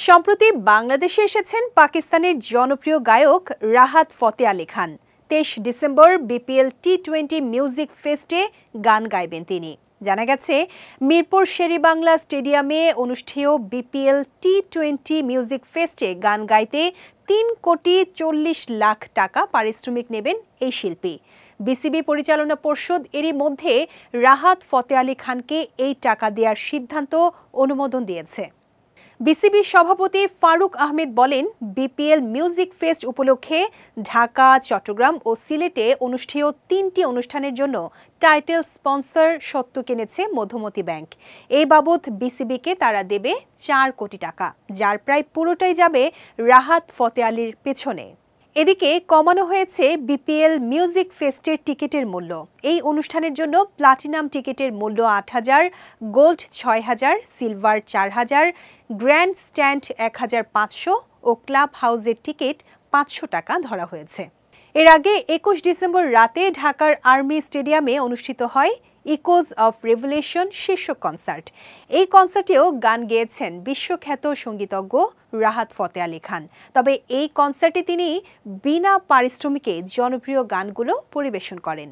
সম্প্রতি বাংলাদেশে এসেছেন পাকিস্তানের জনপ্রিয় গায়ক রাহাত ফতে Ali Khan. 23 December BPL টি-20 music ফেস্টে গান গাইবেন তিনি। জানা গেছে, মিরপুর শেরেবাংলা স্টেডিয়ামে অনুষ্ঠেয় বিপিএল টি-20 মিউজিক ফেস্টে গান গাইতে 3,40,00,000 টাকা পারিশ্রমিক নেবেন এই শিল্পী। বিসিবি পরিচালনা পর্ষদ এরই মধ্যে রাহাত ফতে আলী খানকে এই টাকা দেওয়ার সিদ্ধান্ত অনুমোদন দিয়েছে। বিসিবি সভাপতি ফারুক আহমেদ বলেন, বিপিএল মিউজিক ফেস্ট উপলক্ষে ঢাকা, চট্টগ্রাম ও সিলেটে অনুষ্ঠেয় 3টি অনুষ্ঠানের জন্য টাইটেল স্পন্সর স্বত্ব কিনেছে মধুমতি ব্যাংক। এই বাবদ বিসিবিকে তারা দেবে 4 কোটি টাকা, যার প্রায় পুরোটাই যাবে রাহাত ফতে আলীর পেছনে। এদিকে কমানো হয়েছে বিপিএল মিউজিক ফেস্টের টিকিটের মূল্য। এই অনুষ্ঠানের জন্য প্লাটিনাম টিকিটের মূল্য 8,000, গোল্ড 6,000, সিলভার 4,000, গ্র্যান্ড স্ট্যান্ড 1,500 ও ক্লাব হাউসের টিকিট 500 টাকা ধরা হয়েছে। এর আগে 21 ডিসেম্বর রাতে ঢাকার আর্মি স্টেডিয়ামে অনুষ্ঠিত হয় ইকোজ অফ রেভলিউশন শীর্ষক কনসার্ট। এই কনসার্টেও গান গেয়েছেন বিশ্বখ্যাত সঙ্গীতজ্ঞ রাহাত ফতে আলী খান। তবে এই কনসার্টে তিনি বিনা পারিশ্রমিকে জনপ্রিয় গানগুলো পরিবেশন করেন।